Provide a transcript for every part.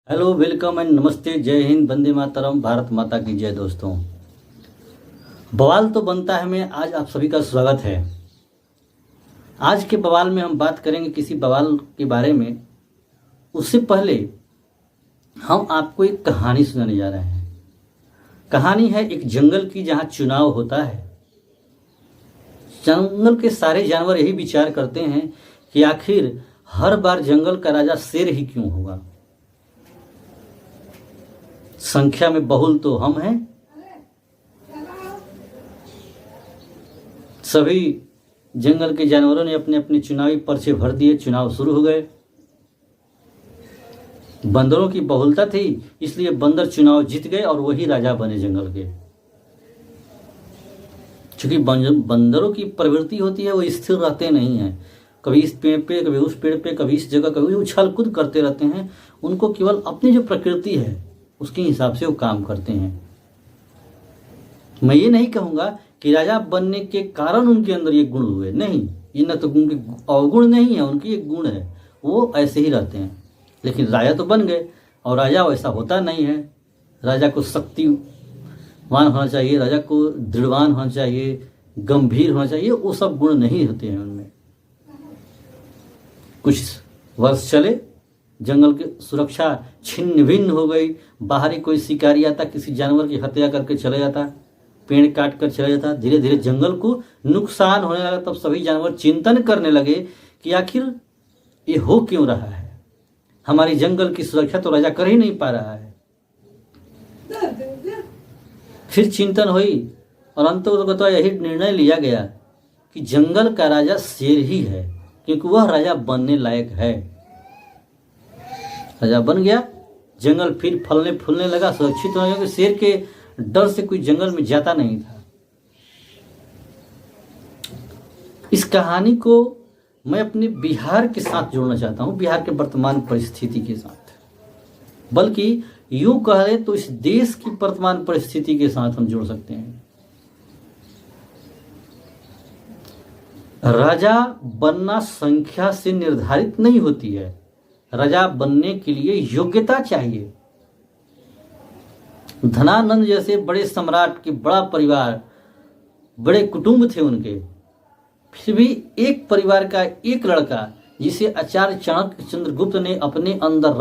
Hello, welcome and नमस्ते। जय हिंद, वंदे मातरम, भारत माता की जय। दोस्तों, बवाल तो बनता है में आज आप सभी का स्वागत है। आज के बवाल में हम बात करेंगे किसी बवाल के बारे में। उससे पहले हम आपको एक कहानी सुनाने जा रहे हैं। कहानी है एक जंगल की, जहां चुनाव होता है। जंगल के सारे जानवर यही विचार करते हैं कि आखिर हर बार जंगल का राजा शेर ही क्यों होगा। संख्या में बहुल तो हम हैं। सभी जंगल के जानवरों ने अपने अपने चुनावी पर्चे भर दिए। चुनाव शुरू हो गए। बंदरों की बहुलता थी, इसलिए बंदर चुनाव जीत गए और वही राजा बने जंगल के। क्योंकि बंदरों की प्रवृत्ति होती है, वो स्थिर रहते नहीं हैं। कभी इस पेड़ पे, कभी उस पेड़ पे, कभी इस जगह, कभी उछल कूद करते रहते हैं। उनको केवल अपनी जो प्रकृति है उसके हिसाब से वो काम करते हैं। मैं ये नहीं कहूंगा कि राजा बनने के कारण उनके अंदर ये गुण हुए, नहीं। ये न तो उनके अवगुण नहीं है, उनकी एक गुण है, वो ऐसे ही रहते हैं। लेकिन राजा तो बन गए, और राजा वैसा होता नहीं है। राजा को शक्तिवान होना चाहिए, राजा को दृढ़वान होना चाहिए, गंभीर होना चाहिए। वो सब गुण नहीं होते हैं उनमें। कुछ वर्ष चले, जंगल की सुरक्षा छिन्न भिन्न हो गई। बाहरी कोई शिकारी आता, किसी जानवर की हत्या करके चले जाता, पेड़ काट कर चला जाता। धीरे धीरे जंगल को नुकसान होने लगा। तब सभी जानवर चिंतन करने लगे कि आखिर ये हो क्यों रहा है। हमारी जंगल की सुरक्षा तो राजा कर ही नहीं पा रहा है। फिर चिंतन हुई और अंततः यही निर्णय लिया गया कि जंगल का राजा शेर ही है, क्योंकि वह राजा बनने लायक है। राजा बन गया। जंगल फिर फलने फूलने लगा, सुरक्षित होने लगा। शेर के डर से कोई जंगल में जाता नहीं था। इस कहानी को मैं अपने बिहार के साथ जोड़ना चाहता हूं, बिहार के वर्तमान परिस्थिति के साथ। बल्कि यूं कहें तो इस देश की वर्तमान परिस्थिति के साथ हम जोड़ सकते हैं। राजा बनना संख्या से निर्धारित नहीं होती है। राजा बनने के लिए योग्यता चाहिए। धनानंद जैसे बड़े सम्राट के बड़ा परिवार, बड़े कुटुंब थे उनके, फिर भी एक परिवार का एक लड़का, जिसे आचार्य चाणक्य चंद्रगुप्त ने अपने अंदर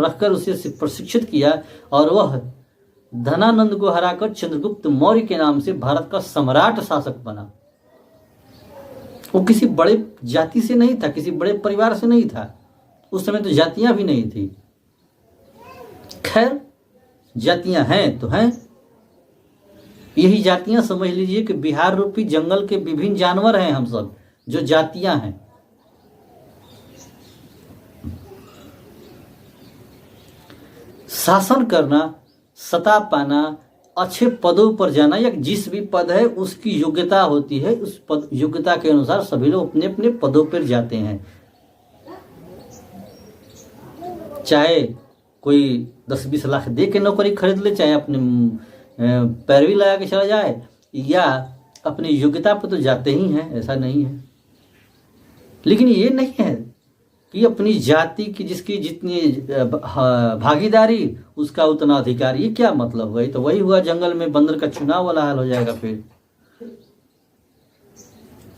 रखकर उसे प्रशिक्षित किया, और वह धनानंद को हराकर चंद्रगुप्त मौर्य के नाम से भारत का सम्राट शासक बना। वो किसी बड़े जाति से नहीं था, किसी बड़े परिवार से नहीं था। उस समय तो जातियां भी नहीं थी। खैर, जातियां हैं तो हैं। यही जातियां समझ लीजिए कि बिहार रूपी जंगल के विभिन्न जानवर हैं हम सब, जो जातियां हैं। शासन करना, सत्ता पाना, अच्छे पदों पर जाना, या जिस भी पद है उसकी योग्यता होती है। उस पद योग्यता के अनुसार सभी लोग अपने अपने पदों पर जाते हैं। चाहे कोई 10-20 लाख दे के नौकरी खरीद ले, चाहे अपने पैरवी लगा के चला जाए, या अपनी योग्यता पर तो जाते ही हैं, ऐसा नहीं है। लेकिन ये नहीं है कि अपनी जाति की जिसकी जितनी भागीदारी, उसका उतना अधिकार। ये क्या मतलब हुआ? तो वही हुआ जंगल में बंदर का चुनाव वाला हाल हो जाएगा। फिर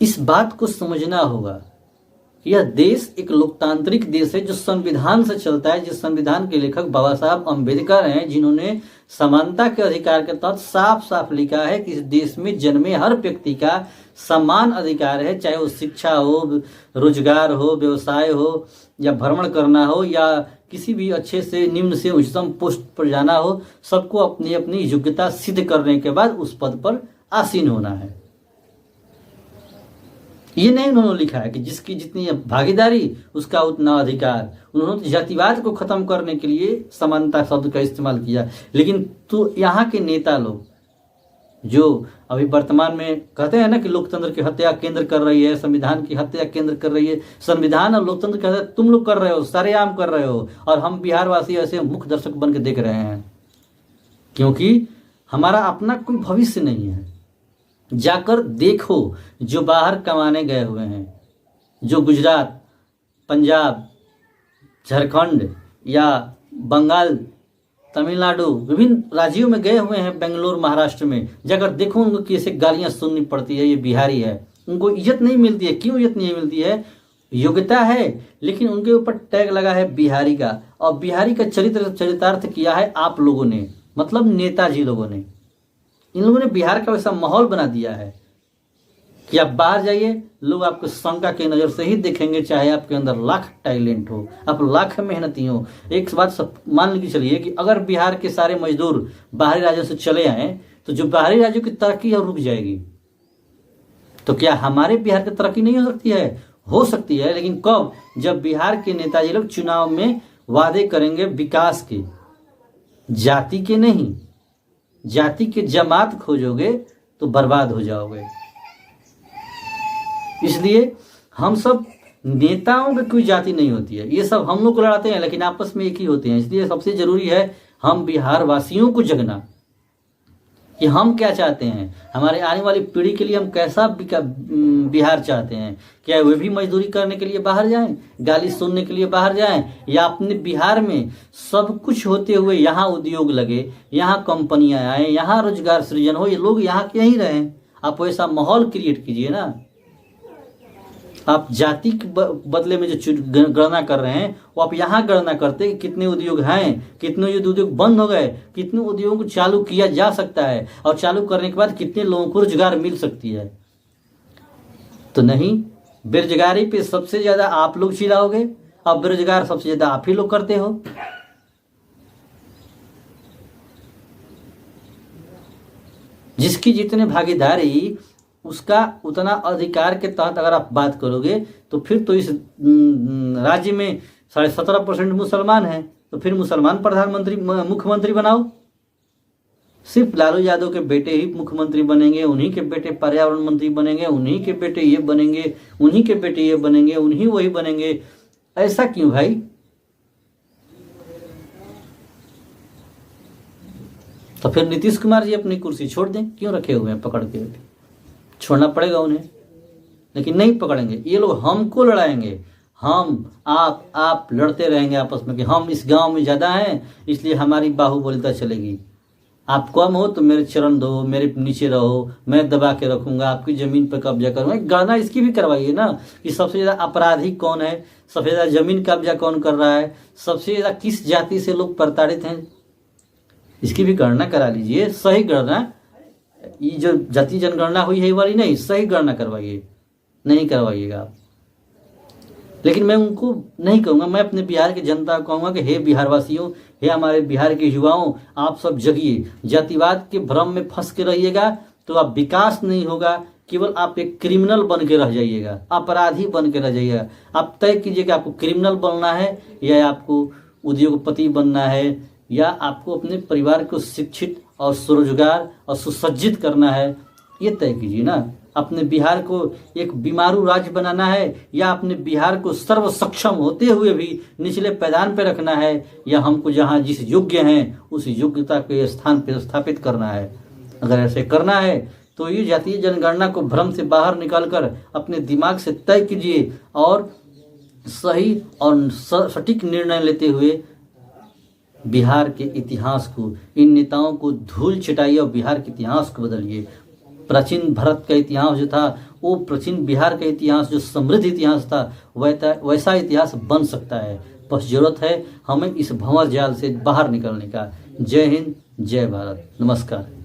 इस बात को समझना होगा, यह देश एक लोकतांत्रिक देश है जो संविधान से चलता है। जिस संविधान के लेखक बाबा साहब अम्बेडकर हैं, जिन्होंने समानता के अधिकार के तहत साफ साफ लिखा है कि इस देश में जन्मे हर व्यक्ति का समान अधिकार है। चाहे वो शिक्षा हो, रोजगार हो, व्यवसाय हो, या भ्रमण करना हो, या किसी भी अच्छे से निम्न से उच्चतम पोस्ट पर जाना हो, सबको अपनी अपनी योग्यता सिद्ध करने के बाद उस पद पर आसीन होना है। ये नहीं उन्होंने लिखा है कि जिसकी जितनी भागीदारी उसका उतना अधिकार। उन्होंने जातिवाद को खत्म करने के लिए समानता शब्द का इस्तेमाल किया। लेकिन तो यहाँ के नेता लोग जो अभी वर्तमान में कहते हैं ना कि लोकतंत्र की हत्या केंद्र कर रही है, संविधान की हत्या केंद्र कर रही है। संविधान और लोकतंत्र की हत्या तुम लोग कर रहे हो, सरेआम कर रहे हो, और हम बिहारवासी ऐसे मुख्य दर्शक बन के देख रहे हैं। क्योंकि हमारा अपना कोई भविष्य नहीं है। जाकर देखो, जो बाहर कमाने गए हुए हैं, जो गुजरात, पंजाब, झारखंड या बंगाल, तमिलनाडु, विभिन्न राज्यों में गए हुए हैं, बेंगलोर, महाराष्ट्र में जाकर देखो उनको कैसे गालियां सुननी पड़ती है, ये बिहारी है, उनको इज्जत नहीं मिलती है। क्यों इज्जत नहीं मिलती है? योग्यता है लेकिन उनके ऊपर टैग लगा है बिहारी का, और बिहारी का चरितार्थ किया है आप लोगों ने, मतलब नेताजी लोगों ने। इन लोगों ने बिहार का वैसा माहौल बना दिया है कि आप बाहर जाइए, लोग आपको शंका की नज़र से ही देखेंगे, चाहे आपके अंदर लाख टैलेंट हो, आप लाख मेहनती हो। एक बात सब मान लीजिए चलिए कि अगर बिहार के सारे मजदूर बाहरी राज्यों से चले आए तो जो बाहरी राज्यों की तरक्की है रुक जाएगी। तो क्या हमारे बिहार की तरक्की नहीं हो सकती है? हो सकती है, लेकिन कब? जब बिहार के नेताजी लोग चुनाव में वादे करेंगे विकास के, जाति के नहीं। जाति के जमात खोजोगे तो बर्बाद हो जाओगे। इसलिए हम सब नेताओं की कोई जाति नहीं होती है, ये सब हम लोग को लड़ाते हैं लेकिन आपस में एक ही होते हैं। इसलिए सबसे जरूरी है हम बिहार वासियों को जगना कि हम क्या चाहते हैं, हमारे आने वाली पीढ़ी के लिए हम कैसा बिहार चाहते हैं। क्या वे भी मजदूरी करने के लिए बाहर जाएं, गाली सुनने के लिए बाहर जाएं, या अपने बिहार में सब कुछ होते हुए यहाँ उद्योग लगे, यहाँ कंपनियां आए, यहाँ रोजगार सृजन हो, ये लोग यहाँ के यहीं रहें। आप वैसा माहौल क्रिएट कीजिए ना। आप जाति के बदले में जो गणना कर रहे हैं वो आप यहाँ गणना करते कि कितने उद्योग हैं, कितने उद्योग बंद हो गए, कितने उद्योगों को चालू किया जा सकता है, और चालू करने के बाद कितने लोगों को रोजगार मिल सकती है। तो नहीं, बेरोजगारी पे सबसे ज्यादा आप लोग चिल्लाओगे, अब बेरोजगार सबसे ज्यादा आप ही लोग करते हो। जिसकी जितने भागीदारी उसका उतना अधिकार के तहत अगर आप बात करोगे तो फिर तो इस राज्य में 17.5% मुसलमान हैं, तो फिर मुसलमान प्रधानमंत्री मुख्यमंत्री बनाओ। सिर्फ लालू यादव के बेटे ही मुख्यमंत्री बनेंगे, उन्हीं के बेटे पर्यावरण मंत्री बनेंगे, उन्हीं के बेटे ये बनेंगे, उन्हीं के बेटे ये बनेंगे, उन्हीं वही बनेंगे। ऐसा क्यों भाई? तो फिर नीतीश कुमार जी अपनी कुर्सी छोड़ दें, क्यों रखे हुए हैं पकड़ के? छोड़ना पड़ेगा उन्हें, लेकिन नहीं पकड़ेंगे ये लोग, हमको लड़ाएंगे। हम आप लड़ते रहेंगे आपस में कि हम इस गांव में ज्यादा हैं इसलिए हमारी बाहुबलिता चलेगी। आप कम हो तो मेरे चरण दो, मेरे नीचे रहो, मैं दबा के रखूंगा, आपकी जमीन पर कब्जा करूंगा। गणना इसकी भी करवाइए ना कि सबसे ज्यादा अपराधी कौन है, सबसे ज्यादा जमीन कब्जा कौन कर रहा है, सबसे ज्यादा किस जाति से लोग प्रताड़ित हैं, इसकी भी गणना करा लीजिए। सही गणना, ये जो जाति जनगणना हुई है ये वाली नहीं, सही गणना करवाइए। नहीं करवाइएगा आप, लेकिन मैं उनको नहीं कहूँगा, मैं अपने बिहार की जनता को कहूँगा कि हे बिहार वासियों, हे हमारे बिहार के युवाओं, आप सब जगिए। जातिवाद के भ्रम में फंस के रहिएगा तो आप विकास नहीं होगा, केवल आप एक क्रिमिनल बन के रह जाइएगा, अपराधी बन के रह जाइएगा। आप तय कीजिए कि आपको क्रिमिनल बनना है या आपको उद्योगपति बनना है, या आपको अपने परिवार को शिक्षित और स्वरोजगार और सुसज्जित करना है, ये तय कीजिए ना। अपने बिहार को एक बीमारू राज्य बनाना है, या अपने बिहार को सर्व सक्षम होते हुए भी निचले पैदान पर रखना है, या हमको जहाँ जिस योग्य हैं उस योग्यता के स्थान पर स्थापित करना है। अगर ऐसे करना है तो ये जातीय जनगणना को भ्रम से बाहर निकालकर अपने दिमाग से तय कीजिए और सही और सटीक निर्णय लेते हुए बिहार के इतिहास को, इन नेताओं को धूल छिटाइए और बिहार के इतिहास को बदलिए। प्राचीन भारत का इतिहास जो था, वो प्राचीन बिहार का इतिहास जो समृद्ध इतिहास था, वैसा इतिहास बन सकता है। बस जरूरत है हमें इस भंवर जाल से बाहर निकलने का। जय हिंद, जय भारत, नमस्कार।